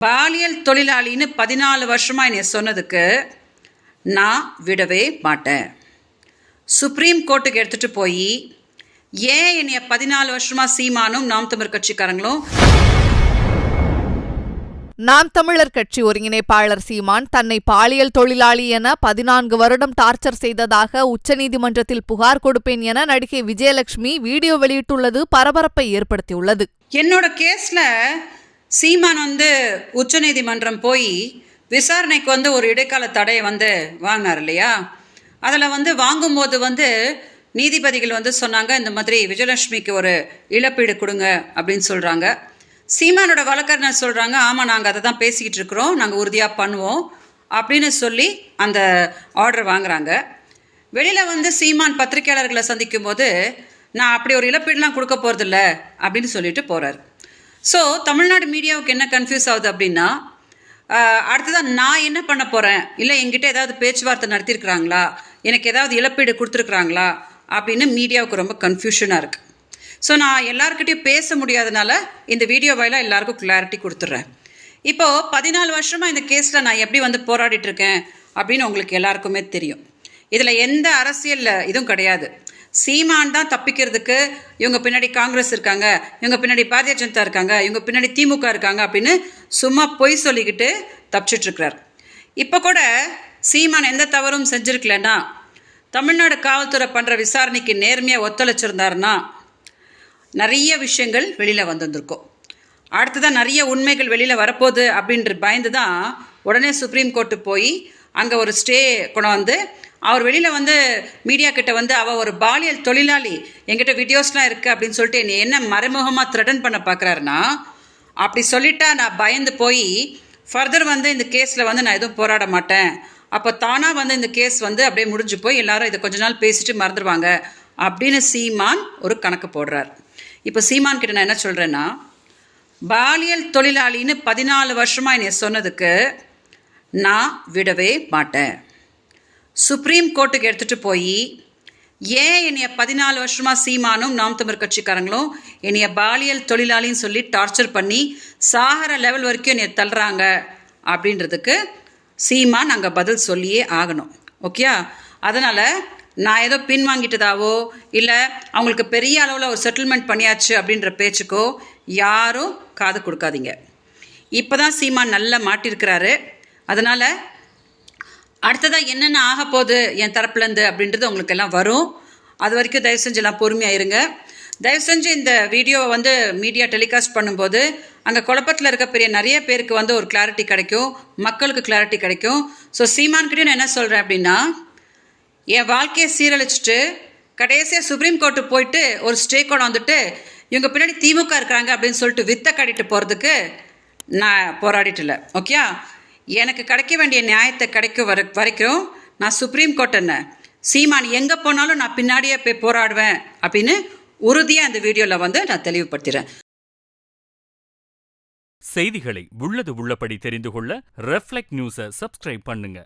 பாலியல் தொழிலாளின்னு 14 வருஷமா என்னை சொன்னதுக்கு நான் விடவே மாட்டேன். சுப்ரீம் கோர்ட்டுக்கு எடுத்துட்டு போய் ஏன் என்னைய 14 வருஷமா சீமானும் நாம் தமிழர் கட்சிக்காரங்களும் நாம் தமிழர் கட்சி ஒருங்கிணைப்பாளர் சீமான் தன்னை பாலியல் தொழிலாளி என 14 வருடம் டார்ச்சர் செய்ததாக உச்சநீதிமன்றத்தில் புகார் கொடுப்பேன் என நடிகை விஜயலட்சுமி வீடியோ வெளியிட்டுள்ளது பரபரப்பை ஏற்படுத்தியுள்ளது. என்னோட கேஸ்ல சீமான் உச்சநீதிமன்றம் போய் விசாரணைக்கு ஒரு இடைக்கால தடையை வாங்கினார் இல்லையா? அதில் வாங்கும்போது நீதிபதிகள் சொன்னாங்க, இந்த மாதிரி விஜயலட்சுமிக்கு ஒரு இழப்பீடு கொடுங்க அப்படின்னு சொல்கிறாங்க. சீமானோட வழக்கறிஞர் சொல்கிறாங்க, ஆமாம் நாங்கள் அதை தான் பேசிக்கிட்டு இருக்கிறோம், நாங்கள் உறுதியாக பண்ணுவோம் அப்படின்னு சொல்லி அந்த ஆர்டர் வாங்குறாங்க. வெளியில் சீமான் பத்திரிகையாளர்களை சந்திக்கும் போது நான் அப்படி ஒரு இழப்பீடுலாம் கொடுக்க போகிறதில்ல அப்படின்னு சொல்லிட்டு போகிறார். ஸோ தமிழ்நாடு மீடியாவுக்கு என்ன கன்ஃபியூஸ் ஆகுது அப்படின்னா, அடுத்ததான் நான் என்ன பண்ண போகிறேன், இல்லை என்கிட்ட ஏதாவது பேச்சுவார்த்தை நடத்தியிருக்கிறாங்களா, எனக்கு ஏதாவது இழப்பீடு கொடுத்துருக்குறாங்களா அப்படின்னு மீடியாவுக்கு ரொம்ப கன்ஃபியூஷனாக இருக்குது. ஸோ நான் எல்லாருக்கிட்டையும் பேச முடியாதனால இந்த வீடியோ வாயிலாக எல்லாருக்கும் கிளாரிட்டி கொடுத்துட்றேன். இப்போது 14 வருஷமாக இந்த கேஸில் நான் எப்படி போராடிட்டுருக்கேன் அப்படின்னு உங்களுக்கு எல்லாருக்குமே தெரியும். இதில் எந்த அரசியல் இதுவும் கிடையாது. சீமான் தான் தப்பிக்கிறதுக்கு இவங்க பின்னாடி காங்கிரஸ் இருக்காங்க, இவங்க பின்னாடி பாரதிய ஜனதா இருக்காங்க, இவங்க பின்னாடி திமுக இருக்காங்க அப்படின்னு சும்மா பொய் சொல்லிக்கிட்டு தப்பிச்சிட்ருக்கிறார். இப்போ கூட சீமான் எந்த தவறும் செஞ்சுருக்கலன்னா, தமிழ்நாடு காவல்துறை பண்ணுற விசாரணைக்கு நேர்மையாக ஒத்துழைச்சிருந்தாருன்னா நிறைய விஷயங்கள் வெளியில் வந்திருக்கும். அடுத்ததான் நிறைய உண்மைகள் வெளியில் வரப்போகுது அப்படின்ற பயந்து தான் உடனே சுப்ரீம் கோர்ட்டு போய் அங்கே ஒரு ஸ்டே கொண்டு அவர் வெளியில் மீடியா கிட்ட அவள் ஒரு பாலியல் தொழிலாளி, என்கிட்ட வீடியோஸ்லாம் இருக்குது அப்படின்னு சொல்லிட்டு என்ன மறைமுகமாக த்ரெட்டன் பண்ண பார்க்குறாருன்னா, அப்படி சொல்லிட்டா நான் பயந்து போய் ஃபர்தர் இந்த கேஸில் நான் எதுவும் போராட மாட்டேன், அப்போ தானாக இந்த கேஸ் அப்படியே முடிஞ்சு போய் எல்லாரும் இதை கொஞ்ச நாள் பேசிட்டு மறந்துடுவாங்க அப்படின்னு சீமான் ஒரு கணக்கு போடுறார். இப்போ சீமான் கிட்ட நான் என்ன சொல்கிறேன்னா, பாலியல் தொழிலாளின்னு 14 வருஷமாக என்னை சொன்னதுக்கு நான் விடவே மாட்டேன். சுப்ரீம் கோர்ட்டுக்கு எடுத்துகிட்டு போய் ஏன் என்னைய 14 வருஷமாக சீமானும் நாம் தமிழர் கட்சிக்காரங்களும் என்னைய பாலியல் தொழிலாளின்னு சொல்லி டார்ச்சர் பண்ணி சாகர லெவல் வரைக்கும் என்னைய தள்ளுறாங்க அப்படின்றதுக்கு சீமான் அங்கே பதில் சொல்லியே ஆகணும். ஓகேயா? அதனால் நான் ஏதோ பின் வாங்கிட்டதாவோ இல்லை அவங்களுக்கு பெரிய அளவில் ஒரு செட்டில்மெண்ட் பண்ணியாச்சு அப்படின்ற பேச்சுக்கோ யாரும் காது கொடுக்காதீங்க. இப்போ தான் சீமான் நல்லா மாட்டியிருக்கிறாரு. அதனால் அடுத்ததாக என்னென்ன ஆக போகுது என் தரப்புலேருந்து அப்படின்றது உங்களுக்கு எல்லாம் வரும். அது வரைக்கும் தயவு செஞ்சு எல்லாம் பொறுமையாக இருங்க. தயவு செஞ்சு இந்த வீடியோவை மீடியா டெலிகாஸ்ட் பண்ணும்போது அங்கே குழப்பத்தில் இருக்க நிறைய பேருக்கு ஒரு கிளாரிட்டி கிடைக்கும், மக்களுக்கு கிளாரிட்டி கிடைக்கும். ஸோ சீமான்கிட்டையும் நான் என்ன சொல்கிறேன் அப்படின்னா, என் வாழ்க்கையை சீரழிச்சிட்டு கடைசியாக சுப்ரீம் கோர்ட்டு போயிட்டு ஒரு ஸ்டே கொண்டு இவங்க பின்னாடி திமுக இருக்கிறாங்க அப்படின்னு சொல்லிட்டு வித்தை காட்டிட்டு போகிறதுக்கு நான் போராடிட்டு இல்லை. ஓகே? எனக்கு கிடைக்க வேண்டிய நியாயத்தை கிடைக்க வரைக்கும் நான் சுப்ரீம் கோர்ட் என்ன சீமான் எங்கே போனாலும் நான் பின்னாடியே போய் போராடுவேன் அப்படின்னு உறுதியாக இந்த வீடியோவில் நான் தெளிவுபடுத்துகிறேன். செய்திகளை உள்ளது உள்ளபடி தெரிந்து கொள்ள ரெஃப்ளெக்ட் நியூஸை சப்ஸ்கிரைப் பண்ணுங்க.